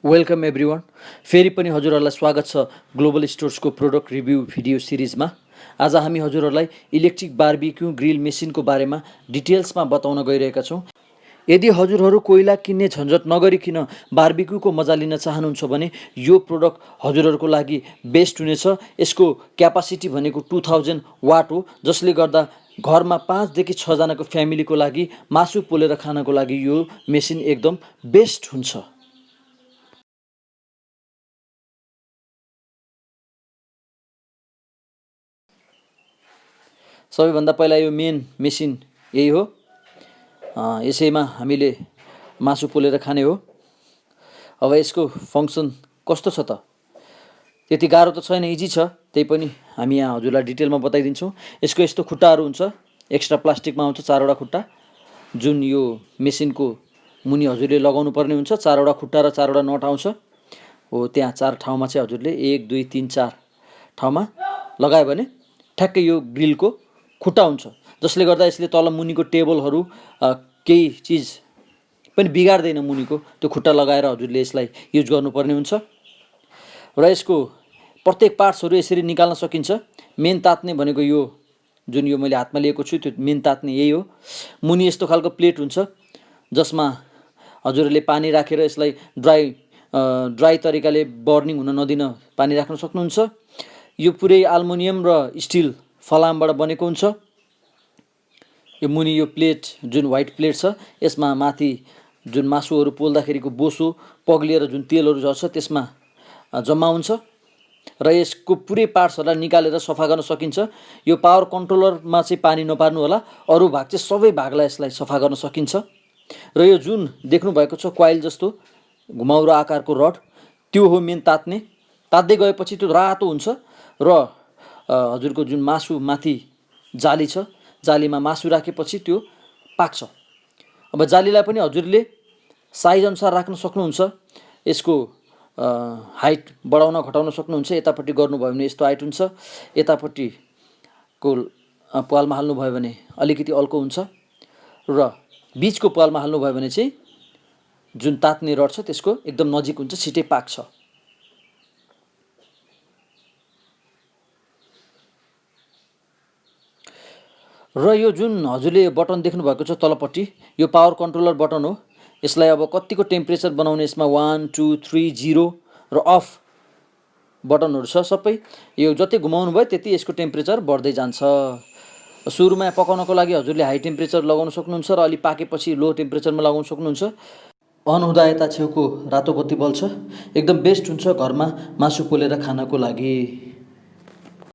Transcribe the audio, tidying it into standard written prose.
Welcome everyone. फेरि पनि हजुरहरूलाई स्वागत छ ग्लोबल स्टोर्सको प्रोडक्ट रिभ्यू भिडियो सिरिजमा। आज हामी हजुरहरूलाई इलेक्ट्रिक बार्बिक्यू ग्रिल मेसिनको बारेमा डिटेल्समा बताउन गइरहेका छौँ। यदि हजुरहरू कोइला किन्ने झन्झट नगरिकन बार्बिक्यूको मजा लिन चाहनुहुन्छ भने यो प्रोडक्ट हजुरहरूको लागि बेस्ट हुनेछ। यसको क्यापासिटी भनेको 2000 वाट हो, जसले गर्दा घरमा 5 देखि 6 जनाको फ्यामिलीको लागि मासु पोलेर खानको लागि यो मेसिन एकदम बेस्ट हुन्छ। सबैभन्दा पहिला यो मेन मेसिन यही हो। यसैमा हामीले मासु पोलेर खाने हो। अब यसको फङ्सन कस्तो छ त? त्यति गाह्रो त छैन, इजी छ। त्यही पनि हामी यहाँ हजुरलाई डिटेलमा बताइदिन्छौँ। यसको यस्तो खुट्टाहरू हुन्छ, एक्स्ट्रा प्लास्टिकमा आउँछ 4वटा खुट्टा, जुन यो मेसिनको मुनि हजुरले लगाउनु पर्ने हुन्छ। 4वटा खुट्टा र 4वटा नट आउँछ। हो त्यहाँ 4 ठाउँमा चाहिँ हजुरले 1 2 3 4 ठाउँमा लगायो भने ठ्याक्कै यो ग्रिलको खुट्टा हुन्छ, जसले गर्दा यसले तल मुनिको टेबलहरू केही चिज पनि बिगार्दैन। मुनिको त्यो खुट्टा लगाएर हजुरले यसलाई युज गर्नुपर्ने हुन्छ र यसको प्रत्येक पार्ट्सहरू यसरी निकाल्न सकिन्छ। मेन तात्ने भनेको यो जुन यो मैले हातमा लिएको छु, त्यो मेन तात्ने यही हो। मुनि यस्तो खालको प्लेट हुन्छ जसमा हजुरहरूले पानी राखेर यसलाई ड्राई तरिकाले बर्निङ हुन नदिन पानी राख्न सक्नुहुन्छ। यो पुरै एल्युमिनियम र स्टिल फलामबाट बनेको हुन्छ। यो मुनि यो प्लेट जुन व्हाइट प्लेट छ, यसमा माथि जुन मासुहरू पोल्दाखेरिको बोसो पग्लिएर जुन तेलहरू झर्छ त्यसमा जम्मा हुन्छ र यसको पुरै पार्ट्सहरूलाई निकालेर सफा गर्न सकिन्छ। यो पावर कन्ट्रोलरमा चाहिँ पानी नपार्नु होला, अरू भाग चाहिँ सबै भागलाई यसलाई सफा गर्न सकिन्छ। र यो जुन देख्नुभएको छ क्वाइल जस्तो घुमाउरो आकारको रड, त्यो हो मेन तात्ने। तात्दै गएपछि त्यो रातो हुन्छ र हजुरको जुन मासु माथि जाली छ, जालीमा मासु राखेपछि त्यो पाक्छ। अब जालीलाई पनि हजुरले साइज अनुसार राख्न सक्नुहुन्छ। यसको हाइट बढाउन घटाउन सक्नुहुन्छ। यतापट्टि गर्नुभयो भने यस्तो हाइट हुन्छ, यतापट्टिको पालमा हाल्नुभयो भने अलिकति अल्को हुन्छ र बिचको पालमा हाल्नुभयो भने चाहिँ जुन तात्ने रड छ त्यसको एकदम नजिक हुन्छ, छिटै पाक्छ। र यो जुन हजुरले बटन देख्नुभएको छ तलपट्टि, यो पावर कन्ट्रोलर बटन हो। यसलाई अब कतिको टेम्परेचर बनाउने यसमा 1 2 3 0 र अफ बटनहरू छ सबै। यो जति घुमाउनु भयो त्यति यसको टेम्परेचर बढ्दै जान्छ। सुरुमा पकाउनको लागि हजुरले हाई टेम्परेचर लगाउन सक्नुहुन्छ र अलि पाकेपछि लो टेम्परेचरमा लगाउन सक्नुहुन्छ। अन हुँदा यता छेउको रातो बत्ती बल्छ। एकदम बेस्ट हुन्छ घरमा मासु पोलेर खानको लागि।